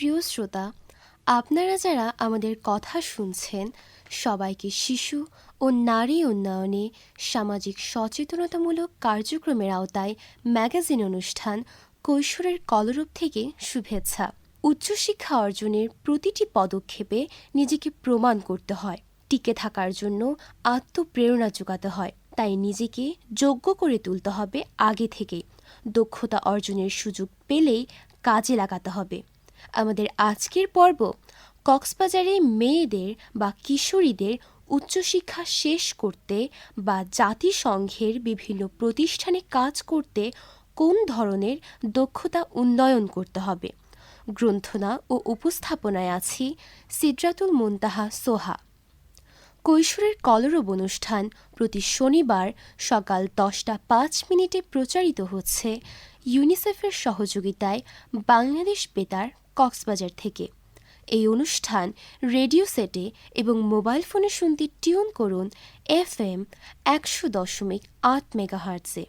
প্রিয় শ্রোতা, আপনারা যারা আমাদের কথা শুনছেন সবাইকে শিশু ও নারী উন্নয়নে সামাজিক সচেতনতামূলক কার্যক্রমের আওতায় ম্যাগাজিন অনুষ্ঠান কৈশোরের কলরব থেকে শুভেচ্ছা। উচ্চশিক্ষা অর্জনের প্রতিটি পদক্ষেপে নিজেকে প্রমাণ করতে হয়, টিকে থাকার জন্য আত্মপ্রেরণা যোগাতে হয়। তাই নিজেকে যোগ্য করে তুলতে হবে আগে থেকেই। দক্ষতা অর্জনের সুযোগ পেলেই কাজে লাগাতে হবে। আমাদের আজকের পর্ব কক্সবাজারে মেয়েদের বা কিশোরীদের উচ্চশিক্ষা শেষ করতে বা জাতিসংঘের বিভিন্ন প্রতিষ্ঠানে কাজ করতে কোন ধরনের দক্ষতা উন্নয়ন করতে হবে। গ্রন্থনা ও উপস্থাপনায় আছি সিদরাতুল মুনতাহা সোহা। কৈশোরের কলরব অনুষ্ঠান প্রতি শনিবার সকাল 10:05 প্রচারিত হচ্ছে ইউনিসেফের সহযোগিতায় বাংলাদেশ বেতার কক্সবাজার থেকে। এই অনুষ্ঠান রেডিও সেটে এবং মোবাইল ফোনে শুনতে টিউন করুন FM 100.8 মেগাহার্টজে।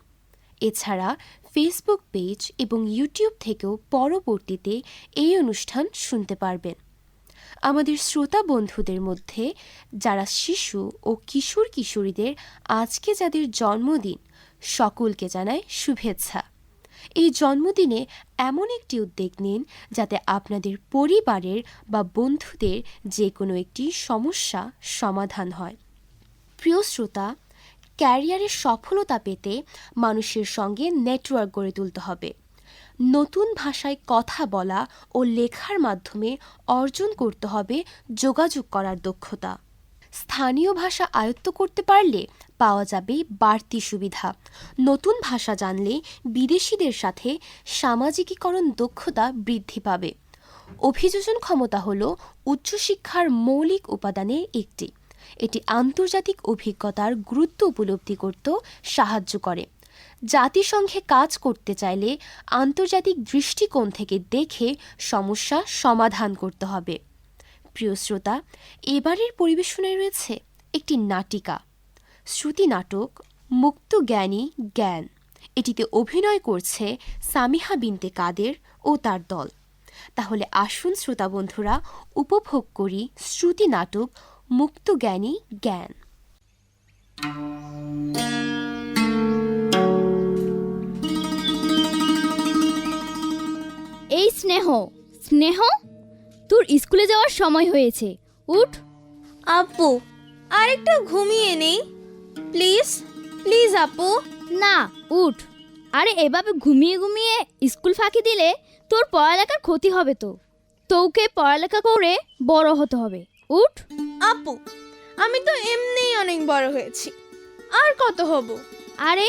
এছাড়া ফেসবুক পেজ এবং ইউটিউব থেকেও পরবর্তীতে এই অনুষ্ঠান শুনতে পারবেন। আমাদের শ্রোতা বন্ধুদের মধ্যে যারা শিশু ও কিশোর কিশোরীদের আজকে যাদের জন্মদিন, সকলকে জানায় শুভেচ্ছা। এই জন্মদিনে এমন একটি উদ্যোগ নিন যাতে আপনাদের পরিবারের বা বন্ধুদের যে কোনো একটি সমস্যা সমাধান হয়। প্রিয় শ্রোতা, ক্যারিয়ারে সফলতা পেতে মানুষের সঙ্গে নেটওয়ার্ক গড়ে তুলতে হবে। নতুন ভাষায় কথা বলা ও লেখার মাধ্যমে অর্জন করতে হবে যোগাযোগ করার দক্ষতা। স্থানীয় ভাষা আয়ত্ত করতে পারলে পাওয়া যাবে বাড়তি সুবিধা। নতুন ভাষা জানলে বিদেশিদের সাথে সামাজিকীকরণ দক্ষতা বৃদ্ধি পাবে। অভিযোজন ক্ষমতা হল উচ্চশিক্ষার মৌলিক উপাদানের একটি। এটি আন্তর্জাতিক অভিজ্ঞতার গুরুত্ব উপলব্ধি করতেও সাহায্য করে। জাতিসংঘে কাজ করতে চাইলে আন্তর্জাতিক দৃষ্টিকোণ থেকে দেখে সমস্যা সমাধান করতে হবে। প্রিয় শ্রোতা, এবারের পরিবেশনায় রয়েছে একটি নাটিকা, শ্রুতি নাটক মুক্ত জ্ঞানী জ্ঞান। এটিতে অভিনয় করছে সামিহা বিনতে কাদের ও তার দল। তাহলে আসুন শ্রোতা বন্ধুরা, উপভোগ করি শ্রুতি নাটক মুক্ত জ্ঞানী জ্ঞান। এই স্নেহ, স্নেহ, তোর স্কুলে যাওয়ার সময় হয়েছে, উঠ। আপু, আরেকটু ঘুমিয়ে নেই প্লিজ প্লিজ আপু। না, উঠ। আরে এভাবে ঘুমিয়ে ঘুমিয়ে স্কুল ফাঁকি দিলে তোর পড়ালেখার ক্ষতি হবে। তোকে পড়ালেখা করে বড় হতে হবে, উঠ। আপু, আমি তো এমনিই অনেক বড় হয়েছি, আর কত হব? আরে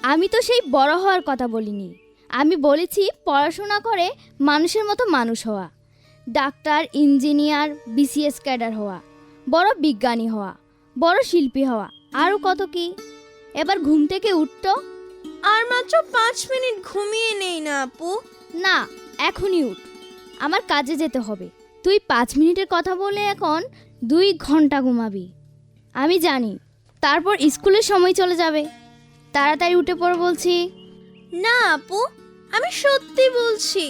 আমি তো সেই বড় হওয়ার কথা বলিনি, আমি বলেছি পড়াশোনা করে মানুষের মতো মানুষ হওয়া, ডাক্তার, ইঞ্জিনিয়ার, BCS ক্যাডার হওয়া, বড় বিজ্ঞানী হওয়া, বড় শিল্পী হওয়া, আরও কত কি। এবার ঘুম থেকে উঠতো। আর মাত্র 5 মিনিট ঘুমিয়ে নেই না আপু? না, এখনই উঠ, আমার কাজে যেতে হবে। তুই 5 মিনিটের কথা বলে এখন 2 ঘন্টা ঘুমাবি, আমি জানি। তারপর স্কুলের সময় চলে যাবে। তাড়াতাড়ি উঠে পড় বলছি। না আপু, আমি সত্যি বলছি,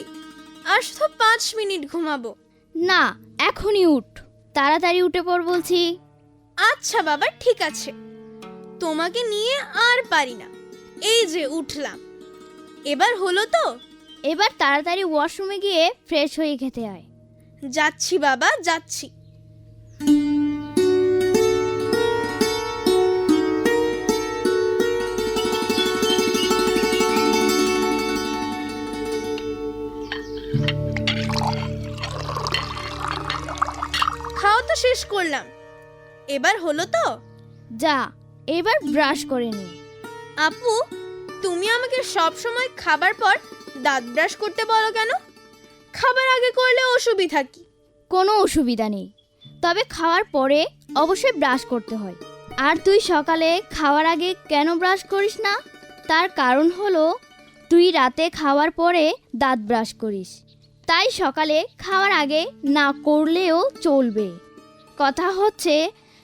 আর শুধু 5 মিনিট ঘুমাবো। না, এখনই উঠ, তাড়াতাড়ি উঠে পড় বলছি। আচ্ছা বাবা, ঠিক আছে, তোমাকে নিয়ে আর পারি না। এই যে উঠলাম, এবার হলো তো? এবার তাড়াতাড়ি ওয়াশরুমে গিয়ে ফ্রেশ হয়ে খেতে আয়। যাচ্ছি বাবা, যাচ্ছি। খাওয়া তো শেষ করলাম, এবার হলো তো? যা, এবার ব্রাশ করে নে। আপু, তুমি আমাকে সব সময় খাবার পর দাঁত ব্রাশ করতে বলো কেন? খাবার আগে করলে অসুবিধা কি? কোনো অসুবিধা নেই, তবে খাওয়ার পরে অবশ্যই ব্রাশ করতে হয়। আর তুই সকালে খাওয়ার আগে কেন ব্রাশ করিস না? তার কারণ হলো তুই রাতে খাওয়ার পরে দাঁত ব্রাশ করিস, তাই সকালে খাওয়ার আগে না করলেও চলবে। কথা হচ্ছে,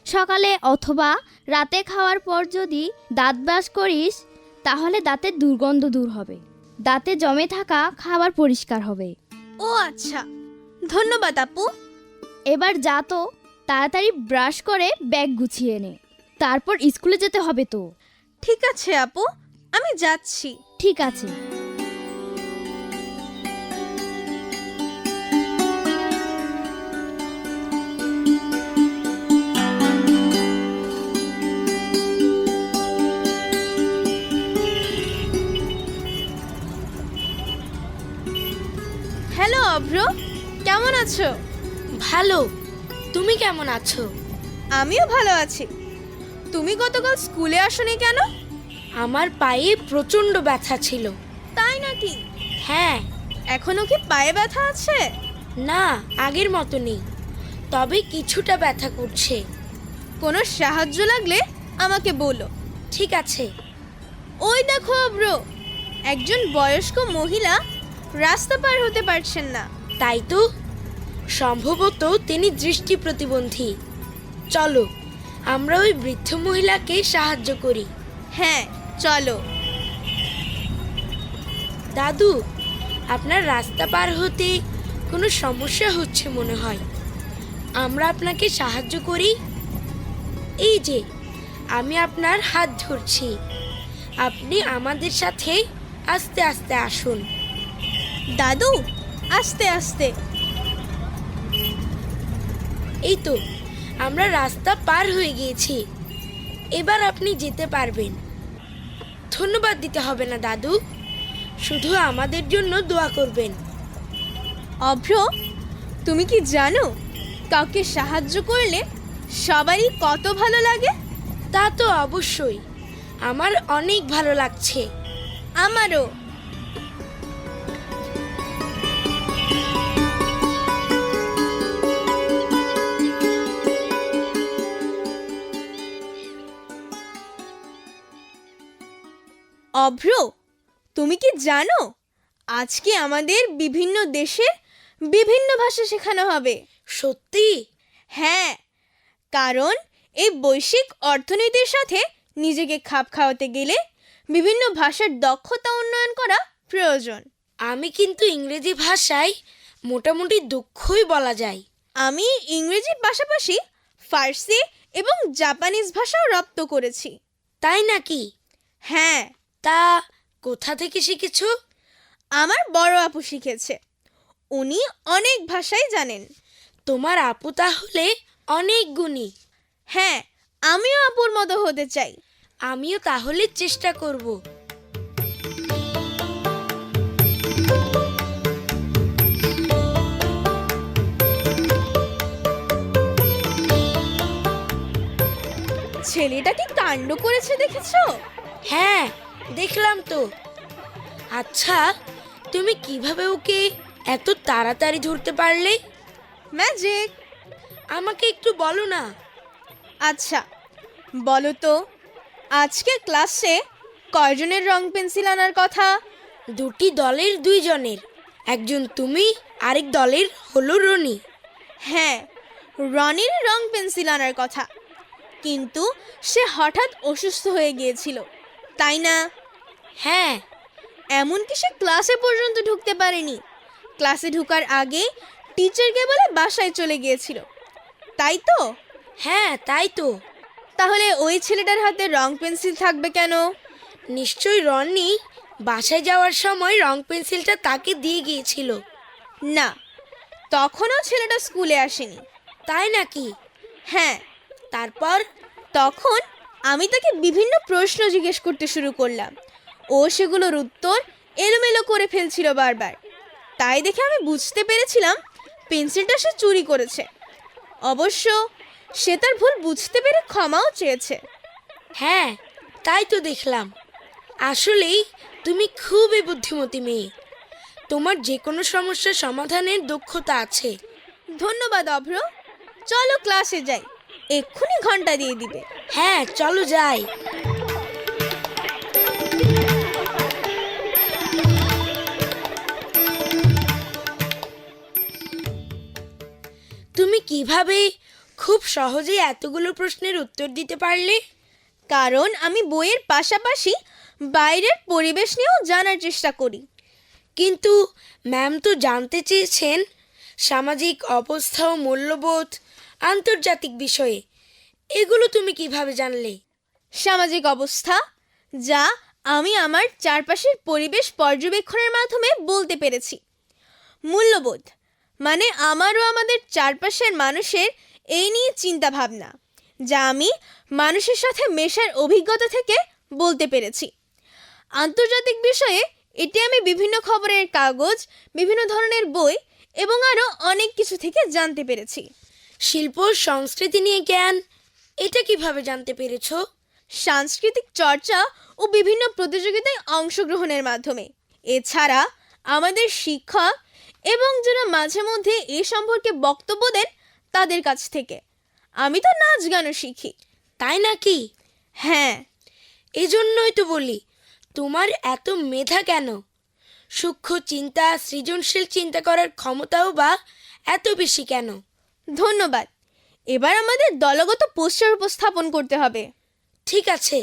সকালে অথবা রাতে খাওয়ার পর যদি দাঁত ব্রাশ করিস তাহলে দাঁতের দুর্গন্ধ দূর হবে, দাঁতে জমে থাকা খাবার পরিষ্কার হবে। ও আচ্ছা, ধন্যবাদ আপু। এবার যা তো, তাড়াতাড়ি ব্রাশ করে ব্যাগ গুছিয়ে নে, তারপর স্কুলে যেতে হবে তো। ঠিক আছে আপু, আমি যাচ্ছি। ঠিক আছে। হ্যালো অভ্র, কেমন আছো? ভালো। তুমি কেমন আছো? আমিও ভালো আছি। তুমি গতকাল স্কুলে আসোনি কেন? আমার পায়ে প্রচণ্ড ব্যথা ছিল। তাই নাকি? হ্যাঁ। এখনো কি পায়ে ব্যথা আছে? না, আগের মতো নেই, তবে কিছুটা ব্যথা করছে। কোনো সাহায্য লাগলে আমাকে বলো। ঠিক আছে। ওই দেখো অভ্র, একজন বয়স্ক মহিলা রাস্তা পার হতে পারছেন না। তাই তো, সম্ভবত তিনি দৃষ্টি প্রতিবন্ধী। চলো আমরা ওই বৃদ্ধ মহিলাকে সাহায্য করি। হ্যাঁ চলো। দাদু, আপনার রাস্তা পার হতে কোনো সমস্যা হচ্ছে মনে হয়, আমরা আপনাকে সাহায্য করি। এই যে, আমি আপনার হাত ধরছি, আপনি আমাদের সাথে আস্তে আস্তে আসুন। দাদু, আস্তে আস্তে। এই তো, আমরা রাস্তা পার হয়ে গিয়েছি, এবার আপনি যেতে পারবেন। ধন্যবাদ দিতে হবে না দাদু, শুধু আমাদের জন্য দোয়া করবেন। অভ্র, তুমি কি জানো কাউকে সাহায্য করলে সবারই কত ভালো লাগে? তা তো অবশ্যই, আমার অনেক ভালো লাগছে। আমারও। অভ্র, তুমি কি জানো আজকে আমাদের বিভিন্ন দেশের বিভিন্ন ভাষা শেখানো হবে? সত্যি? হ্যাঁ, কারণ এই বৈশ্বিক অর্থনীতির সাথে নিজেকে খাপ খাওয়াতে গেলে বিভিন্ন ভাষার দক্ষতা উন্নয়ন করা প্রয়োজন। আমি কিন্তু ইংরেজি ভাষায় মোটামুটি দক্ষই বলা যায়। আমি ইংরেজির পাশাপাশি ফার্সি এবং জাপানিজ ভাষাও রপ্ত করেছি। তাই নাকি? হ্যাঁ, তা কোথা থেকে শিখেছো? আমার বড় আপু শিখেছে, উনি অনেক ভাষাই জানেন। তোমার আপু তাহলে অনেক গুণী। হ্যাঁ, আমিও আপুর মতো হতে চাই। আমিও তাহলে চেষ্টা করব। ছেলেটা কি কাণ্ড করেছে দেখেছো? হ্যাঁ, দেখলাম তো। আচ্ছা, তুমি কিভাবে ওকে এত তাড়াতাড়ি ধরতে পারলে? ম্যাজিক। আমাকে একটু বলো না। আচ্ছা বলো তো, আজকে ক্লাসে কয়জনের রং পেন্সিল আনার কথা? দুটি দলের দুইজনের, একজন তুমি, আরেক দলের হলো রনি। হ্যাঁ, রনির রং পেন্সিল আনার কথা, কিন্তু সে হঠাৎ অসুস্থ হয়ে গিয়েছিল, তাই না? হ্যাঁ। এমনকি সে ক্লাসে পর্যন্ত ঢুকতে পারেনি। ক্লাসে ঢোকার আগে টিচারকে বলে বাসায় চলে গিয়েছিল, তাই তো? হ্যাঁ, তাই তো। তাহলে ওই ছেলেটার হাতে রং পেন্সিল থাকবে কেন? নিশ্চয়ই রনি বাসায় যাওয়ার সময় রং পেন্সিলটা তাকে দিয়ে গিয়েছিল। না, তখনও ছেলেটা স্কুলে আসেনি। তাই নাকি? হ্যাঁ। তারপর? তখন আমি তাকে বিভিন্ন প্রশ্ন জিজ্ঞেস করতে শুরু করলাম, ও সেগুলোর উত্তর এলোমেলো করে ফেলছিল বারবার। তাই দেখে আমি বুঝতে পেরেছিলাম পেন্সিলটা সে চুরি করেছে। অবশ্য সে তার ভুল বুঝতে পেরে ক্ষমাও চেয়েছে। হ্যাঁ, তাই তো দেখলাম। আসলেই তুমি খুবই বুদ্ধিমতী মেয়ে, তোমার যে কোনো সমস্যার সমাধানের দক্ষতা আছে। ধন্যবাদ অভ্র, চলো ক্লাসে যাই, এক্ষুনি ঘন্টা দিয়ে দিবে। হ্যাঁ, চলো যাই। তুমি কিভাবে খুব সহজেই এতগুলো প্রশ্নের উত্তর দিতে পারলে? কারণ আমি বইয়ের পাশাপাশি বাইরের পরিবেশ নিয়েও জানার চেষ্টা করি। কিন্তু ম্যাম তো জানতে চেয়েছেন সামাজিক অবস্থা ও মূল্যবোধ, আন্তর্জাতিক বিষয়ে, এগুলো তুমি কিভাবে জানলে? সামাজিক অবস্থা, যা আমি আমার চারপাশের পরিবেশ পর্যবেক্ষণের মাধ্যমে বলতে পেরেছি। মূল্যবোধ, মানে আমার ও আমাদের চারপাশের মানুষের এই নিয়ে চিন্তা ভাবনা, যা আমি মানুষের সাথে মেশার অভিজ্ঞতা থেকে বলতে পেরেছি। আন্তর্জাতিক বিষয়ে, এটি আমি বিভিন্ন খবরের কাগজ, বিভিন্ন ধরনের বই এবং আরও অনেক কিছু থেকে জানতে পেরেছি। শিল্প সংস্কৃতি নিয়ে জ্ঞান, এটা কিভাবে জানতে পেরেছো? সাংস্কৃতিক চর্চা ও বিভিন্ন প্রতিযোগিতায় অংশগ্রহণের মাধ্যমে। এছাড়া আমাদের শিক্ষক এবং যারা মাঝে মধ্যে এ সম্পর্কে বক্তব্য দেন তাদের কাছ থেকে। আমি তো নাচ গানও শিখি। তাই নাকি? হ্যাঁ, এজন্যই তো বলি, তোমার এত মেধা কেন? সূক্ষ্ম চিন্তা, সৃজনশীল চিন্তা করার ক্ষমতাও বা এত বেশি কেন? ধন্যবাদ। এবার আমাদের দলগত পোস্টার উপস্থাপন করতে হবে। ঠিক আছে,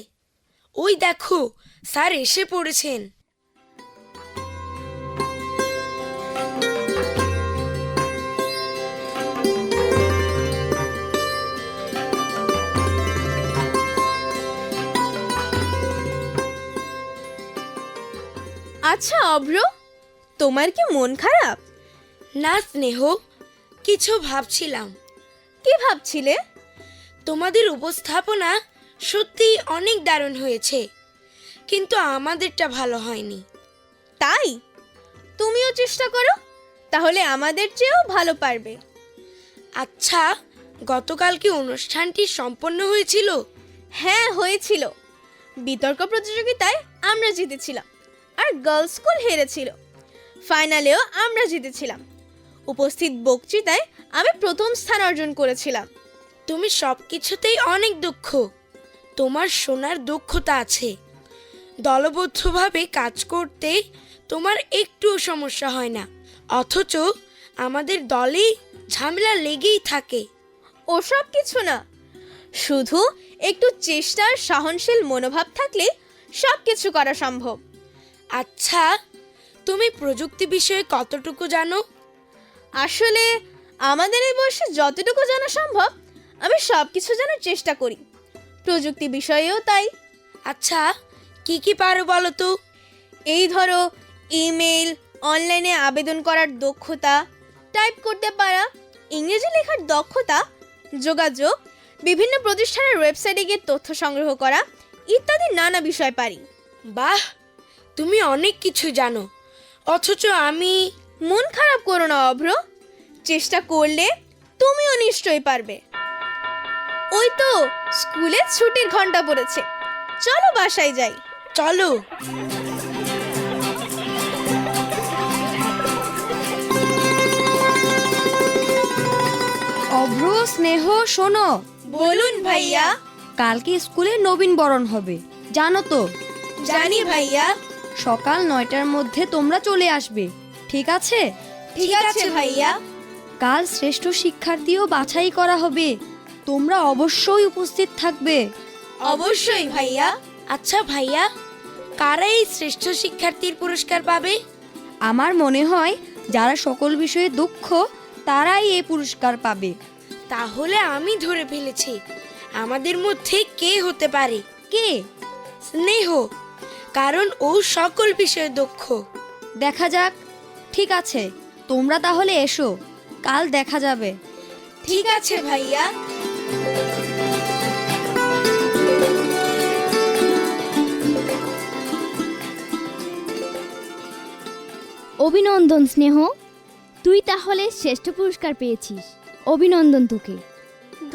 ওই দেখো স্যার এসে পড়েছেন। আচ্ছা অভ্র, তোমার কি মন খারাপ? না স্নেহ, কিছু ভাবছিলাম। কি ভাবছিলে? তোমাদের উপস্থাপনা সত্যি অনেক দারুণ হয়েছে, কিন্তু আমাদেরটা ভালো হয়নি। তাই? তুমিও চেষ্টা করো, তাহলে আমাদের চেয়েও ভালো পারবে। আচ্ছা, গতকাল কি অনুষ্ঠানটি সম্পন্ন হয়েছিল? হ্যাঁ, হয়েছিল। বিতর্ক প্রতিযোগিতায় আমরা জিতেছিলাম, আর গার্লস স্কুল হেরেছিল। ফাইনালেও আমরা জিতেছিলাম। উপস্থিত বক্তৃতায় আমি প্রথম স্থান অর্জন করেছিলাম। তুমি সব কিছুতেই অনেক দক্ষ। তোমার শোনার দক্ষতা আছে। দলবদ্ধভাবে কাজ করতে তোমার একটুও সমস্যা হয় না, অথচ আমাদের দলে ঝামেলা লেগেই থাকে। ওসব কিছু না, শুধু একটু চেষ্টার সহনশীল মনোভাব থাকলে সব কিছু করা সম্ভব। আচ্ছা, তুমি প্রযুক্তি বিষয়ে কতটুকু জানো? আসলে আমাদের এই বয়সে যতটুকু জানা সম্ভব আমি সব কিছু জানার চেষ্টা করি। প্রযুক্তি বিষয়েও তাই। আচ্ছা, কি কি পারো বলো তো? এই ধরো, ইমেল, অনলাইনে আবেদন করার দক্ষতা, টাইপ করতে পারা, ইংরেজি লেখার দক্ষতা, যোগাযোগ, বিভিন্ন প্রতিষ্ঠানের ওয়েবসাইটে গিয়ে তথ্য সংগ্রহ করা ইত্যাদি নানা বিষয় পারি। বাহ, তুমি অনেক কিছু জানো, অথচ আমি। মন খারাপ করো না অভ্র, চেষ্টা করলে তুমিও নিশ্চয়ই পারবে। ওই তো স্কুলে ছুটির ঘন্টা পড়েছে, চলো বাসায় যাই। চলো। অভ্র, স্নেহ, শোনো। বলুন ভাইয়া। কালকে স্কুলে নবীনবরণ হবে, জানো তো? জানি ভাইয়া। সকাল 9টার মধ্যে তোমরা চলে আসবে, ঠিক আছে? ঠিক আছে ভাইয়া। কাল শ্রেষ্ঠ শিক্ষার্থীও বাছাই করা হবে, তোমরা অবশ্যই উপস্থিত থাকবে। অবশ্যই ভাইয়া। আচ্ছা ভাইয়া, কারা এই শ্রেষ্ঠ শিক্ষার্থীর পুরস্কার পাবে? আমার মনে হয় যারা সকল বিষয়ে দক্ষ তারাই এই পুরস্কার পাবে। তাহলে আমি ধরে ফেলেছি আমাদের মধ্যে কে হতে পারে। কে? স্নেহ, কারণ ও সকল বিষয়ে দক্ষ। দেখা যাক। ঠিক আছে, তোমরা তাহলে এসো, কাল দেখা যাবে। ঠিক আছে ভাইয়া। অভিনন্দন স্নেহ, তুই তাহলে শ্রেষ্ঠ পুরস্কার পেয়েছিস। অভিনন্দন তোকে।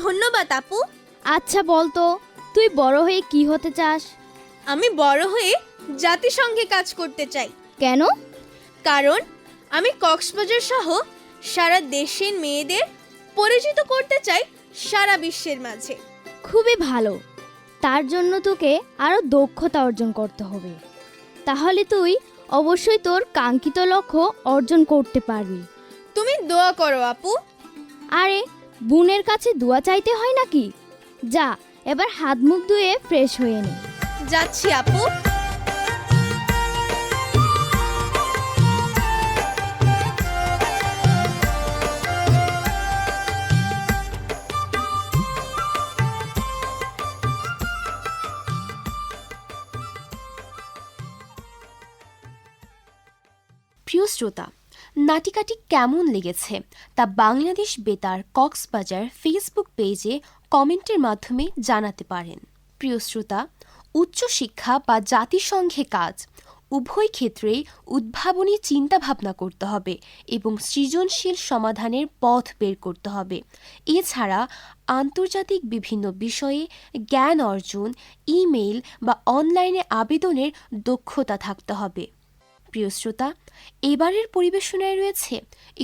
ধন্যবাদ আপু। আচ্ছা বলতো, তুই বড় হয়ে কি হতে চাস? আমি বড় হয়ে জাতিসংঘে কাজ করতে চাই। কেন? কারণ আমি কক্সবাজার সহ সারা দেশের মেয়েদের পরিচিত করতে চাই সারা বিশ্বের মাঝে। খুবই ভালো। তার জন্য তোকে আরও দক্ষতা অর্জন করতে হবে, তাহলে তুই অবশ্যই তোর কাঙ্ক্ষিত লক্ষ্য অর্জন করতে পারবি। তুমি দোয়া করো আপু। আরে, বোনের কাছে দোয়া চাইতে হয় নাকি? যা, এবার হাত মুখ ধুয়ে ফ্রেশ হয়ে নে। যাচ্ছি আপু। প্রিয় শ্রোতা, নাটিকাটি কেমন লেগেছে তা বাংলাদেশ বেতার কক্সবাজার ফেসবুক পেজে কমেন্টের মাধ্যমে জানাতে পারেন। প্রিয় শ্রোতা, উচ্চশিক্ষা বা জাতিসংঘে কাজ উভয় ক্ষেত্রেই উদ্ভাবনী চিন্তাভাবনা করতে হবে এবং সৃজনশীল সমাধানের পথ বের করতে হবে। এছাড়া আন্তর্জাতিক বিভিন্ন বিষয়ে জ্ঞান অর্জন, ইমেইল বা অনলাইনে আবেদনের দক্ষতা থাকতে হবে। প্রিয় শ্রোতা, এবারের পরিবেশনায় রয়েছে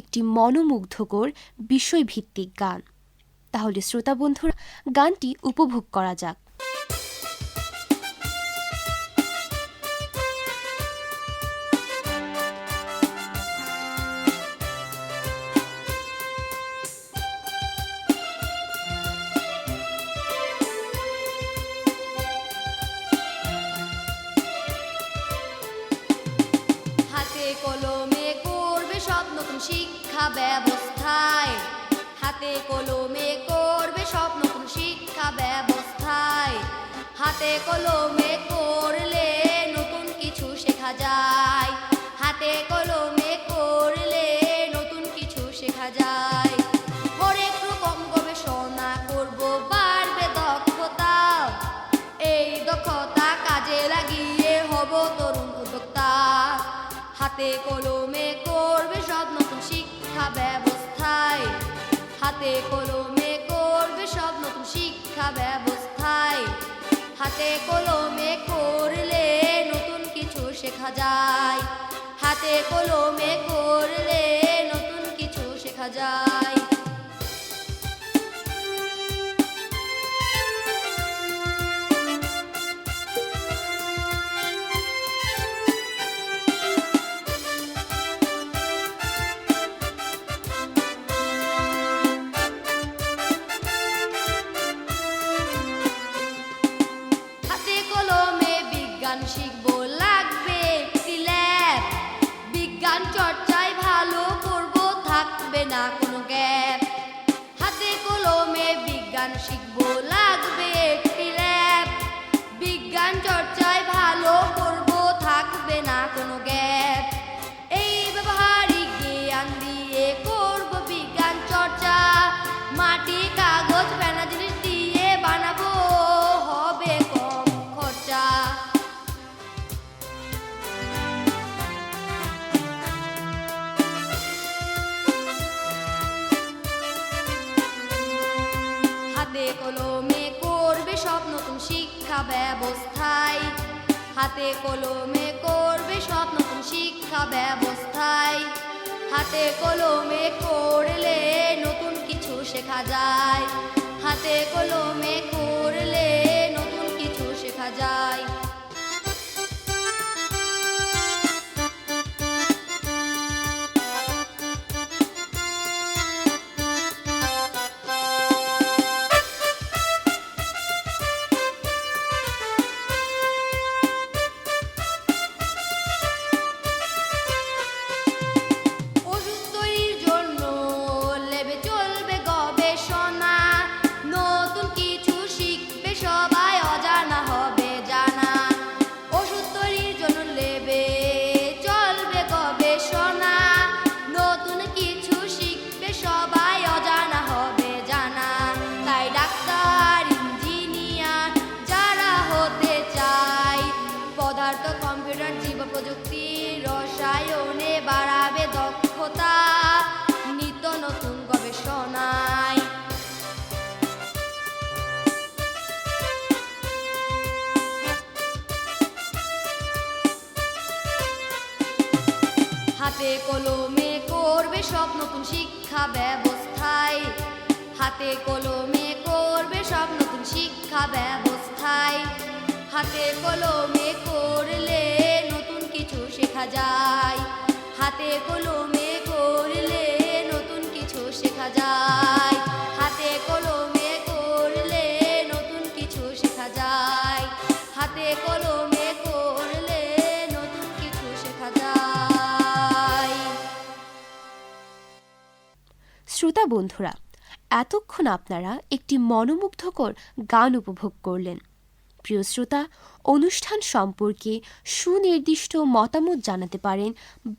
একটি মনোমুগ্ধকর বিষয়ভিত্তিক গান। তাহলে শ্রোতা বন্ধুরা, গানটি উপভোগ করা যাক। হাতে কলমে করবে সব নতুন শিক্ষা ব্যবস্থায়, হাতে কলমে করবে সব নতুন শিক্ষা ব্যবস্থায়, হাতে কলমে করলে নতুন কিছু শেখা যায়, হাতে কলমে করলে নতুন কিছু শেখা যায়। হরেক রকম গবেষণা করব, বাড়বে দক্ষতা, এই দক্ষতা কাজে লাগিয়ে হব তরুণ উদ্যোক্তা। হাতে কলমে করবে সব নতুন শিক্ষা ব্যবস্থায়, হাতে কলমে করবে সব নতুন শিক্ষা ব্যবস্থায়, হাতে কলমে করলে নতুন কিছু শেখা যায়, হাতে কলমে করলে নতুন কিছু শেখা যায়। হাতে কলমে বিজ্ঞান শিখবো, লাগবে একটি ল্যাব, বিজ্ঞান চর্চায় ভালো করব, থাকবে না কোনো গ্যাপ। হাতে কলমে বিজ্ঞান শিখবো, লাগবে একটি ল্যাব, বিজ্ঞান চর্চায় ভালো করব, থাকবে না কোনো গ্যাপ। এই ব্যবহারিক জ্ঞান দিয়ে করব বিজ্ঞান চর্চা, মাটি কাগজ ফেনা জিনিস দিয়ে বানাবো, হবে কম খরচা। হাতে কলমে করবে সব নতুন শিক্ষা ব্যবস্থায়, হাতে কলমে করবে সব নতুন শিক্ষা ব্যবস্থায়, হাতে কলমে করলে নতুন কিছু শেখা যায়, হাতে কলমে করলে নতুন কিছু শেখা যায়। ওষুধ তৈরির জন্য লেবে চলবে গবেষণা, নতুন কিছু শিখবে সবাই, অজানা হবে জানা। ওষুধ তৈরির জন্য লেবে চলবে গবেষণা, নতুন কিছু শিখবে সবাই, অজানা হবে জানা। তাই ডাক্তার, ইঞ্জিনিয়ার যারা হতে চায়, পদার্থ, কম্পিউটার, জীব প্রযুক্তি, রসায়নে বাড়াবে দক্ষতা, নিত্য নতুন গবেষণায়। হাতে কলমে করবে সব নতুন শিক্ষা ব্যবস্থায়, হাতে কলমে করবে সব নতুন শিক্ষা ব্যবস্থায়, হাতে কলমে করলে নতুন কিছু শেখা যায়, হাতে কলমে করলে নতুন কিছু শেখা যায়, হাতে কলমে করলে নতুন কিছু শেখা যায়, হাতে কলমে করলে নতুন কিছু শেখা যায়। শ্রোতা বন্ধুরা, এতক্ষণ আপনারা একটি মনোমুগ্ধকর গান উপভোগ করলেন। প্রিয় শ্রোতা, অনুষ্ঠান সম্পর্কে সুনির্দিষ্ট মতামত জানাতে পারেন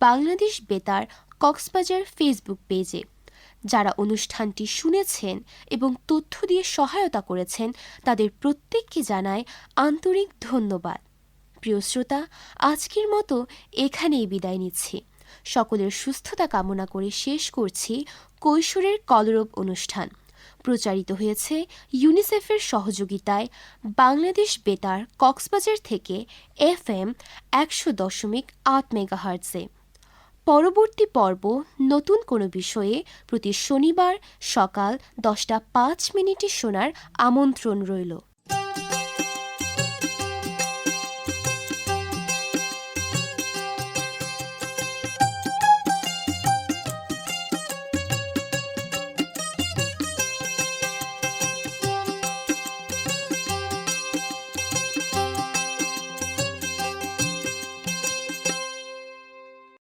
বাংলাদেশ বেতার কক্সবাজার ফেসবুক পেজে। যারা অনুষ্ঠানটি শুনেছেন এবং তথ্য দিয়ে সহায়তা করেছেন তাদের প্রত্যেককে জানায় আন্তরিক ধন্যবাদ। প্রিয় শ্রোতা, আজকের মতো এখানেই বিদায় নিচ্ছি। সকলের সুস্থতা কামনা করে শেষ করছি কৈশোরের কলরব অনুষ্ঠান। প্রচারিত হয়েছে ইউনিসেফের সহযোগিতায় বাংলাদেশ বেতার কক্সবাজার থেকে FM 100.8 মেগাহার্টজে। পরবর্তী পর্ব নতুন কোনো বিষয়ে প্রতি শনিবার সকাল 10টা 5 মিনিটে শোনার আমন্ত্রণ রইল।